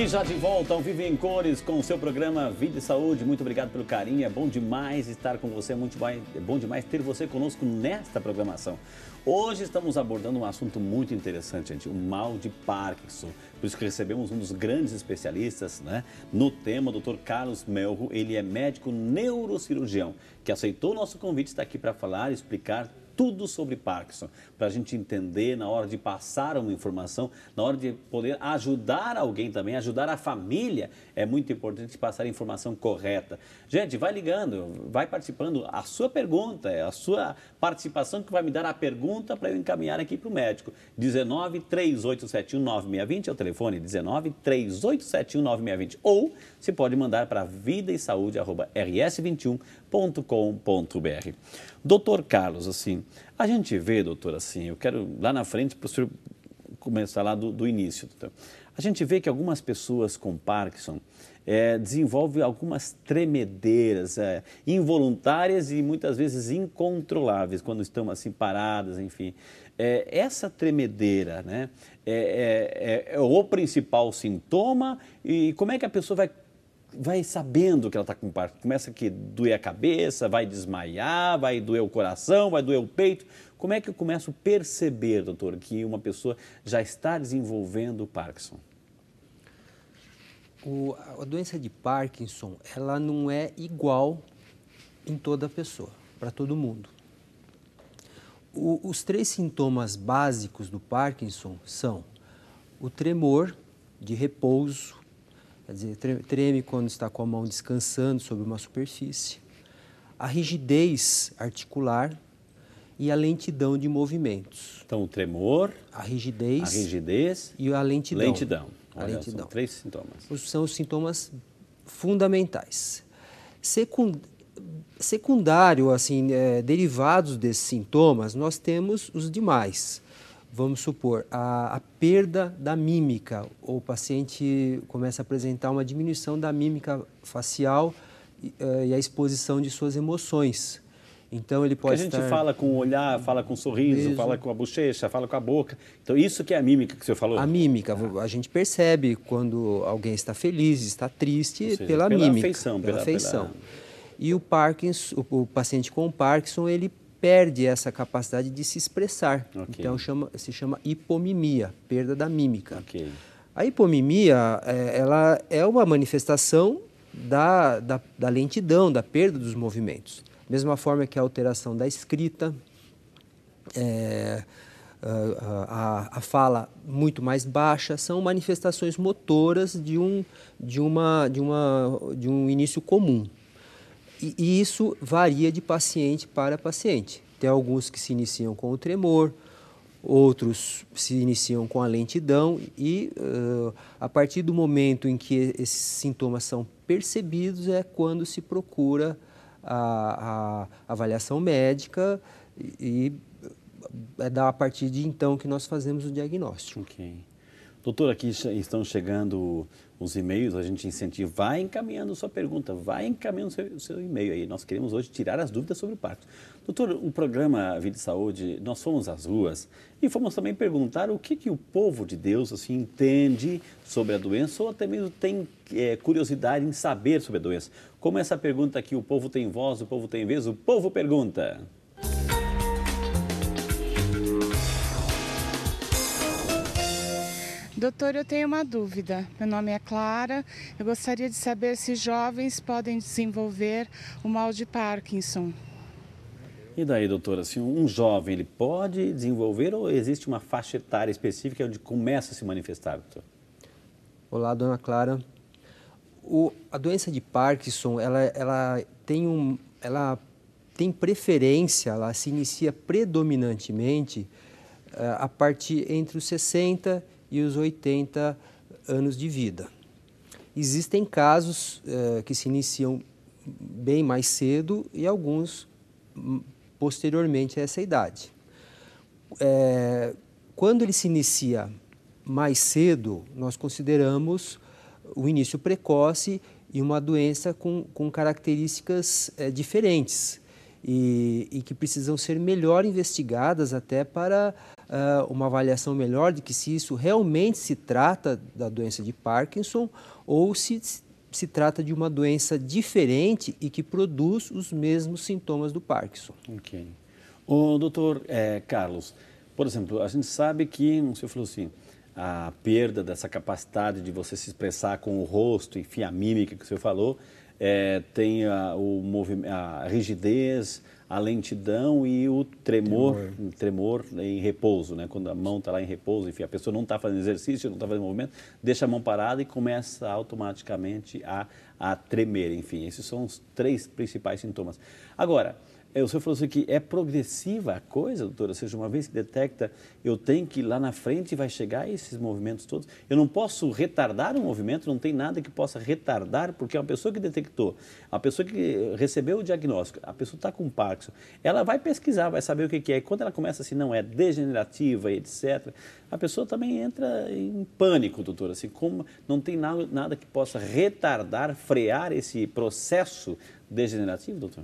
E já de volta ao Vivo em Cores com o seu programa Vida e Saúde. Muito obrigado pelo carinho, é bom demais estar com você, é bom demais ter você conosco nesta programação. Hoje estamos abordando um assunto muito interessante, gente, o mal de Parkinson. Por isso que recebemos um dos grandes especialistas, né, no tema, o Dr. Carlos Melro. Ele é médico neurocirurgião, que aceitou o nosso convite, está aqui para falar e explicar tudo sobre Parkinson, para a gente entender na hora de passar uma informação, na hora de poder ajudar alguém também, ajudar a família, é muito importante passar a informação correta. Gente, vai ligando, vai participando, a sua pergunta, é a sua participação que vai me dar a pergunta para eu encaminhar aqui para o médico. 19 3871 9620 é o telefone, 19 3871 9620, ou você pode mandar para vidaesaúde@rs21.com.br. Doutor Carlos, assim, a gente vê, doutor, assim, eu quero lá na frente para o senhor começar lá do início, doutor. A gente vê que algumas pessoas com Parkinson desenvolvem algumas tremedeiras involuntárias e muitas vezes incontroláveis quando estão assim paradas, enfim. Essa tremedeira, né, é o principal sintoma e como é que a pessoa vai sabendo que ela está com Parkinson? Começa a doer a cabeça, vai desmaiar, vai doer o coração, vai doer o peito. Como é que eu começo a perceber, doutor, que uma pessoa já está desenvolvendo o Parkinson? A doença de Parkinson, ela não é igual em toda pessoa, para todo mundo. Os três sintomas básicos do Parkinson são o tremor de repouso, quer dizer, treme quando está com a mão descansando sobre uma superfície, a rigidez articular e a lentidão de movimentos. Então, o tremor, a rigidez e a lentidão. Olha, são três sintomas. São os sintomas fundamentais. Secundário, assim, derivados desses sintomas, nós temos os demais. Vamos supor, a perda da mímica, o paciente começa a apresentar uma diminuição da mímica facial e a exposição de suas emoções. Então ele pode Porque a gente fala com o olhar, fala com o sorriso, fala com a bochecha, fala com a boca. Então isso que é a mímica que o senhor falou? A mímica, a gente percebe quando alguém está feliz, está triste, pela mímica. Pela feição. E o paciente com Parkinson, ele perde essa capacidade de se expressar. Okay. Então se chama hipomimia, perda da mímica. Okay. A hipomimia ela é uma manifestação da lentidão, da perda dos movimentos. Mesma forma que a alteração da escrita, a fala muito mais baixa, são manifestações motoras de um início comum. E isso varia de paciente para paciente. Tem alguns que se iniciam com o tremor, outros se iniciam com a lentidão e a partir do momento em que esses sintomas são percebidos é quando se procura a avaliação médica e é a partir de então que nós fazemos o diagnóstico. Ok. Doutor, aqui estão chegando os e-mails, a gente incentiva, vai encaminhando sua pergunta, vai encaminhando o seu e-mail aí. Nós queremos hoje tirar as dúvidas sobre o Parkinson. Doutor, o programa Vida e Saúde, nós fomos às ruas e fomos também perguntar o que o povo de Deus assim, entende sobre a doença ou até mesmo tem curiosidade em saber sobre a doença. Como essa pergunta aqui, o povo tem voz, o povo tem vez, o povo pergunta. Doutor, eu tenho uma dúvida. Meu nome é Clara. Eu gostaria de saber se jovens podem desenvolver o mal de Parkinson. E daí, doutora, assim, um jovem, ele pode desenvolver ou existe uma faixa etária específica onde começa a se manifestar, doutor? Olá, dona Clara. A doença de Parkinson, ela tem preferência, ela se inicia predominantemente a partir entre os 60 e os 80 anos de vida. Existem casos que se iniciam bem mais cedo e alguns posteriormente a essa idade. Quando ele se inicia mais cedo, nós consideramos o início precoce e uma doença com características diferentes e que precisam ser melhor investigadas até para uma avaliação melhor de que se isso realmente se trata da doença de Parkinson ou se trata de uma doença diferente e que produz os mesmos sintomas do Parkinson. Ok. O doutor Carlos, por exemplo, a gente sabe que, o senhor falou assim, a perda dessa capacidade de você se expressar com o rosto, enfim, a mímica que o senhor falou, tem a rigidez, a lentidão e o tremor em repouso, né? Quando a mão está lá em repouso, enfim, a pessoa não está fazendo exercício, não está fazendo movimento, deixa a mão parada e começa automaticamente a tremer, enfim, esses são os 3 principais sintomas. Agora, o senhor falou assim que é progressiva a coisa, doutora? Ou seja, uma vez que detecta, eu tenho que ir lá na frente e vai chegar a esses movimentos todos? Eu não posso retardar o movimento, não tem nada que possa retardar, porque uma pessoa que detectou, a pessoa que recebeu o diagnóstico, a pessoa está com Parkinson, ela vai pesquisar, vai saber o que é. E quando ela começa assim, não, é degenerativa, etc., a pessoa também entra em pânico, doutora. Assim, como não tem nada que possa retardar, frear esse processo degenerativo, doutor?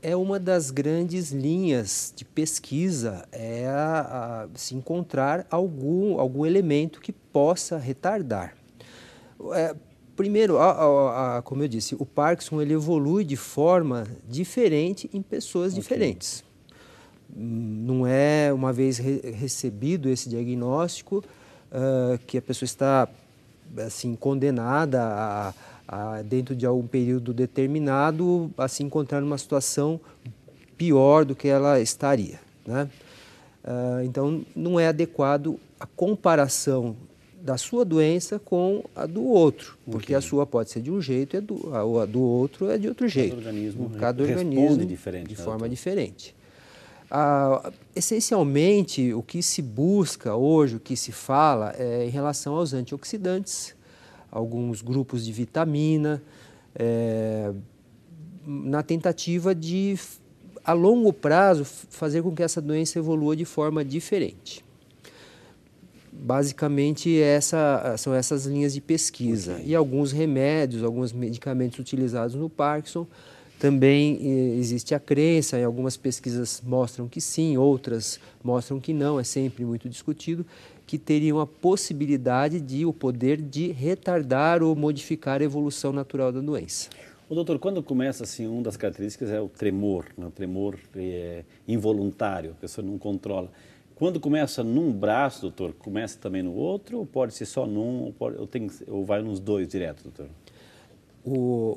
É uma das grandes linhas de pesquisa, se encontrar algum elemento que possa retardar. Primeiro, como eu disse, o Parkinson ele evolui de forma diferente em pessoas diferentes. Não é, uma vez recebido esse diagnóstico, que a pessoa está assim, condenada dentro de algum período determinado, a se encontrar numa situação pior do que ela estaria, né? Então, não é adequado a comparação da sua doença com a do outro, porque a sua pode ser de um jeito e a do outro é de outro jeito. Cada organismo diferente, de forma diferente. Essencialmente, o que se busca hoje, o que se fala é em relação aos antioxidantes, alguns grupos de vitamina, na tentativa de, a longo prazo, fazer com que essa doença evolua de forma diferente. Basicamente, são essas linhas de pesquisa. E alguns remédios, alguns medicamentos utilizados no Parkinson, também existe a crença, e algumas pesquisas mostram que sim, outras mostram que não, é sempre muito discutido, que teriam a possibilidade o poder de retardar ou modificar a evolução natural da doença. Doutor, quando começa assim, uma das características é o tremor, né? O tremor involuntário, a pessoa não controla. Quando começa num braço, doutor, começa também no outro, ou pode ser só num, ou vai nos 2 direto, doutor?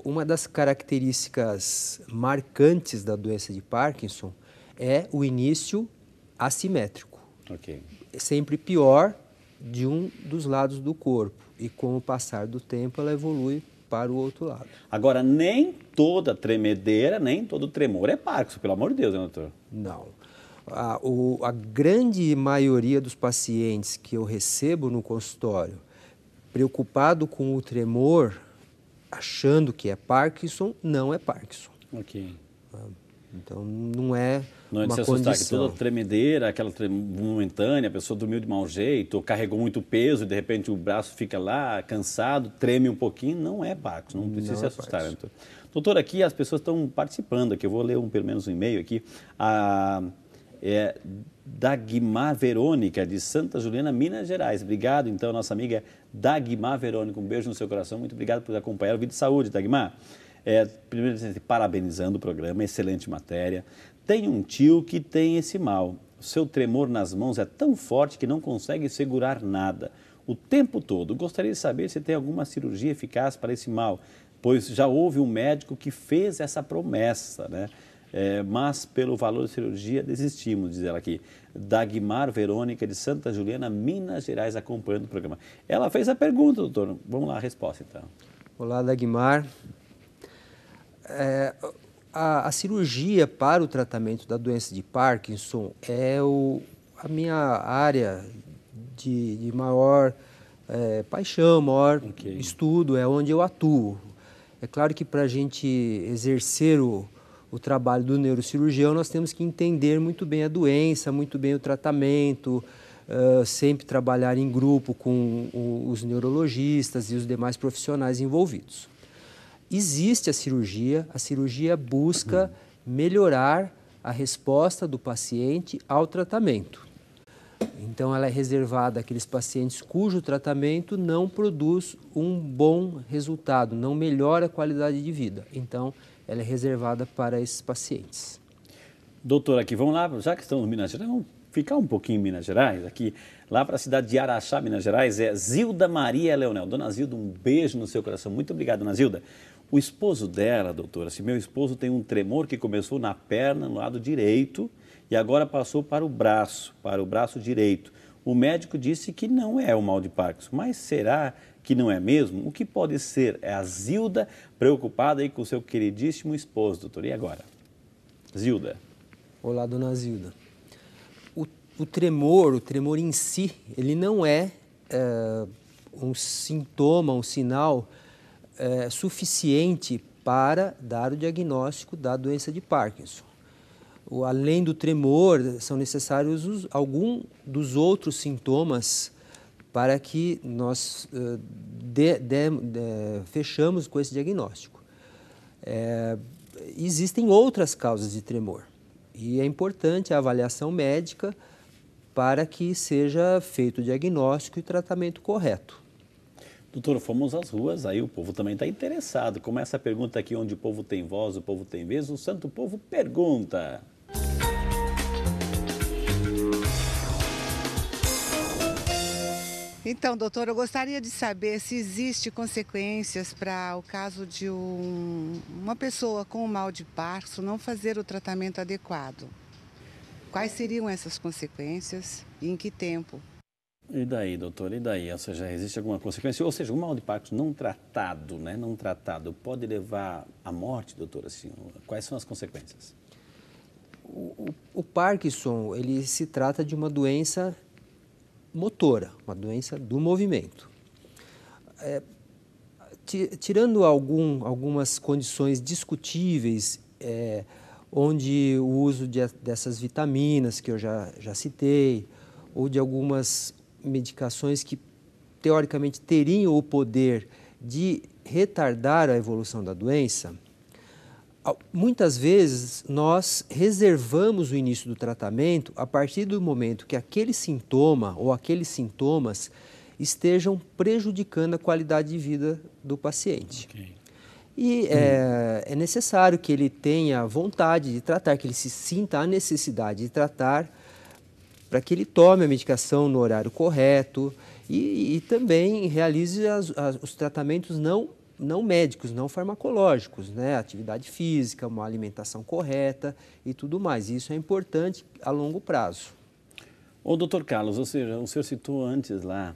Uma das características marcantes da doença de Parkinson é o início assimétrico. Ok. É sempre pior de um dos lados do corpo e com o passar do tempo ela evolui para o outro lado. Agora, nem toda tremedeira, nem todo tremor é Parkinson, pelo amor de Deus, né, doutor? Não. A grande maioria dos pacientes que eu recebo no consultório, preocupado com o tremor, achando que é Parkinson, não é Parkinson. Ok. Então, não é não é de uma se assustar, condição. que toda tremedeira, aquela momentânea, a pessoa dormiu de mau jeito, ou carregou muito peso, e de repente o braço fica lá, cansado, treme um pouquinho, não é Parkinson, não precisa se assustar. Né, doutor? Doutor, aqui as pessoas estão participando, aqui eu vou ler pelo menos um e-mail aqui. Dagmar Verônica, de Santa Juliana, Minas Gerais. Obrigado, então, nossa amiga Dagmar Verônica. Um beijo no seu coração. Muito obrigado por acompanhar o Vida de Saúde, Dagmar. Primeiro, parabenizando o programa, excelente matéria. Tem um tio que tem esse mal. O seu tremor nas mãos é tão forte que não consegue segurar nada o tempo todo. Gostaria de saber se tem alguma cirurgia eficaz para esse mal, pois já houve um médico que fez essa promessa, né? Mas pelo valor da cirurgia desistimos, diz ela aqui. Dagmar Verônica, de Santa Juliana, Minas Gerais, acompanhando o programa. Ela fez a pergunta, doutor. Vamos lá, a resposta então. Olá, Dagmar. A cirurgia para o tratamento da doença de Parkinson é a minha área de maior paixão, maior estudo, é onde eu atuo. É claro que para a gente exercer o trabalho do neurocirurgião, nós temos que entender muito bem a doença, muito bem o tratamento, sempre trabalhar em grupo com os neurologistas e os demais profissionais envolvidos. Existe a cirurgia busca melhorar a resposta do paciente ao tratamento. Então, ela é reservada àqueles pacientes cujo tratamento não produz um bom resultado, não melhora a qualidade de vida. Então, ela é reservada para esses pacientes. Doutor, aqui, vamos lá, já que estamos em Minas Gerais, vamos ficar um pouquinho em Minas Gerais, aqui, lá para a cidade de Araxá, Minas Gerais, é Zilda Maria Leonel. Dona Zilda, um beijo no seu coração. Muito obrigado, Dona Zilda. O esposo dela, doutora, meu esposo tem um tremor que começou na perna, no lado direito, e agora passou para o braço direito. O médico disse que não é o mal de Parkinson, mas será que não é mesmo? O que pode ser? É a Zilda preocupada aí com o seu queridíssimo esposo, doutor. E agora? Zilda. Olá, dona Zilda. O tremor em si, ele não é um sintoma, um sinal suficiente para dar o diagnóstico da doença de Parkinson. Além do tremor, são necessários alguns dos outros sintomas para que nós fechamos com esse diagnóstico. Existem outras causas de tremor e é importante a avaliação médica para que seja feito o diagnóstico e tratamento correto. Doutor, fomos às ruas, aí o povo também está interessado. Começa a pergunta aqui, onde o povo tem voz, o povo tem vez, o santo povo pergunta. Então, doutor, eu gostaria de saber se existe consequências para o caso de uma pessoa com o mal de Parkinson não fazer o tratamento adequado. Quais seriam essas consequências e em que tempo? E daí, doutor, e daí? Ou seja, existe alguma consequência? Ou seja, o mal de Parkinson não tratado, né? Não tratado, pode levar à morte, doutor? Assim, quais são as consequências? O Parkinson, ele se trata de uma doença motora, uma doença do movimento. Tirando algumas condições discutíveis, onde o uso dessas vitaminas que eu já citei, ou de algumas medicações que teoricamente teriam o poder de retardar a evolução da doença, muitas vezes nós reservamos o início do tratamento a partir do momento que aquele sintoma ou aqueles sintomas estejam prejudicando a qualidade de vida do paciente. Okay. E é necessário que ele tenha vontade de tratar, que ele se sinta a necessidade de tratar, para que ele tome a medicação no horário correto e também realize os tratamentos não médicos, não farmacológicos, né? Atividade física, uma alimentação correta e tudo mais. Isso é importante a longo prazo. Ô, doutor Carlos, ou seja, o senhor citou antes lá,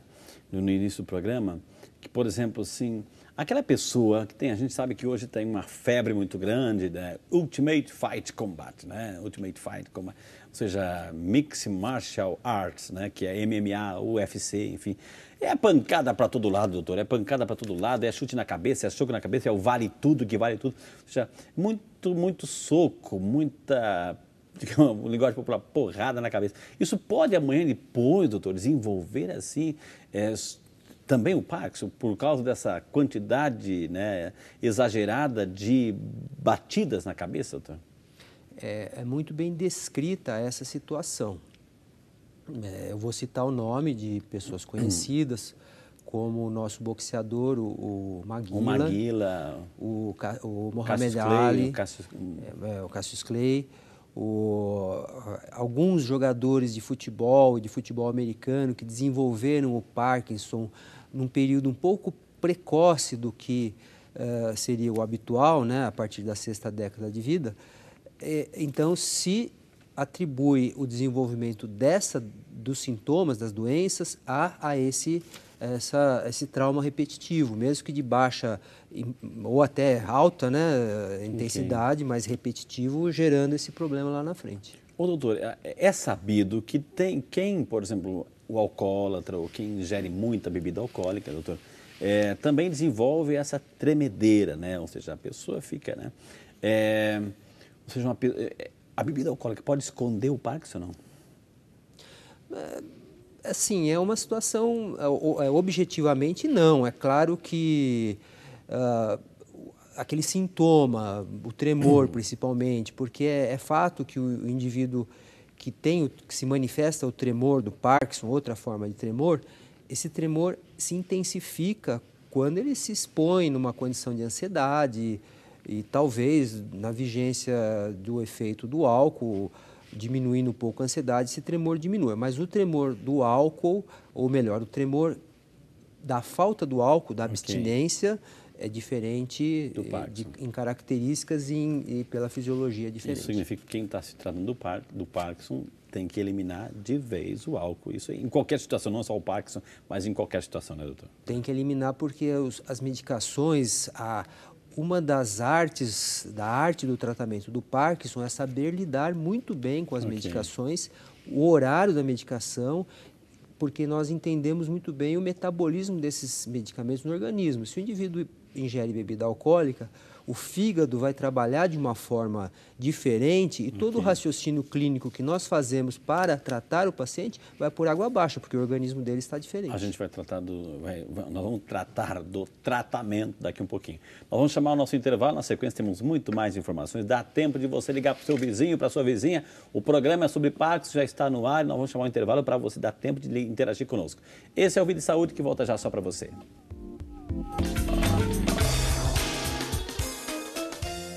no início do programa, que, por exemplo, assim, aquela pessoa que a gente sabe que hoje tem uma febre muito grande, né? Ultimate Fight Combat, né? Ultimate Fight Combat, ou seja, Mixed Martial Arts, né? Que é MMA, UFC, enfim. É pancada para todo lado, doutor, é pancada para todo lado, é chute na cabeça, é soco na cabeça, é o vale tudo que vale tudo. Ou seja, muito soco, muita, digamos, linguagem popular, porrada na cabeça. Isso pode amanhã depois, doutor, desenvolver assim também o Parkinson, por causa dessa quantidade, né, exagerada de batidas na cabeça, doutor? É muito bem descrita essa situação. Eu vou citar o nome de pessoas conhecidas, como o nosso boxeador, o Maguila, o Mohamed Ali, o Cassius Clay, alguns jogadores de futebol americano que desenvolveram o Parkinson num período um pouco precoce do que seria o habitual, né, a partir da 6ª década de vida. Então, se atribui o desenvolvimento dos sintomas, das doenças, a esse trauma repetitivo, mesmo que de baixa ou até alta, né, intensidade, okay, mas repetitivo, gerando esse problema lá na frente. Ô, doutor, é sabido que tem quem, por exemplo, o alcoólatra ou quem ingere muita bebida alcoólica, doutor, também desenvolve essa tremedeira, né? Ou seja, a pessoa fica, né? Ou seja, a bebida alcoólica pode esconder o Parkinson ou não? Assim, é uma situação, objetivamente não. É claro que aquele sintoma, o tremor principalmente, porque é fato que o indivíduo que se manifesta o tremor do Parkinson, outra forma de tremor, esse tremor se intensifica quando ele se expõe numa condição de ansiedade e talvez na vigência do efeito do álcool, diminuindo um pouco a ansiedade, esse tremor diminua. Mas o tremor do álcool, ou melhor, o tremor da falta do álcool, da abstinência, é diferente em características e pela fisiologia diferente. Isso significa que quem está se tratando do Parkinson tem que eliminar de vez o álcool. Isso em qualquer situação, não só o Parkinson, mas em qualquer situação, né, doutor? Tem que eliminar porque as medicações, uma das artes, da arte do tratamento do Parkinson é saber lidar muito bem com as medicações, o horário da medicação, porque nós entendemos muito bem o metabolismo desses medicamentos no organismo. Se o indivíduo ingere bebida alcoólica, o fígado vai trabalhar de uma forma diferente e todo o raciocínio clínico que nós fazemos para tratar o paciente vai por água abaixo, porque o organismo dele está diferente. A gente vai tratar nós vamos tratar do tratamento daqui um pouquinho. Nós vamos chamar o nosso intervalo, na sequência temos muito mais informações, dá tempo de você ligar para o seu vizinho, para a sua vizinha, o programa é sobre Parkinson, já está no ar, nós vamos chamar o intervalo para você dar tempo de interagir conosco. Esse é o Vida e Saúde que volta já só para você.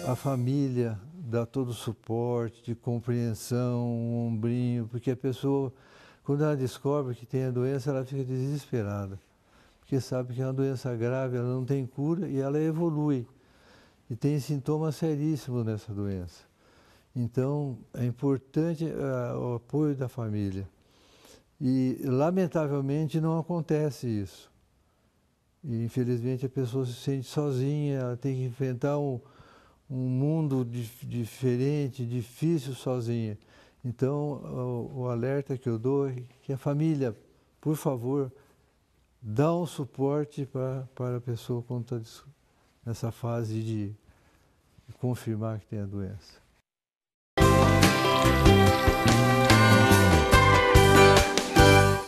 A família dá todo o suporte de compreensão, um ombrinho, porque a pessoa, quando ela descobre que tem a doença, ela fica desesperada, porque sabe que é uma doença grave, ela não tem cura e ela evolui. E tem sintomas seríssimos nessa doença. Então, é importante o apoio da família. E, lamentavelmente, não acontece isso. E, infelizmente, a pessoa se sente sozinha, ela tem que enfrentar um mundo diferente, difícil sozinha. Então, o alerta que eu dou é que a família, por favor, dá um suporte para a pessoa quando está nessa fase de confirmar que tem a doença.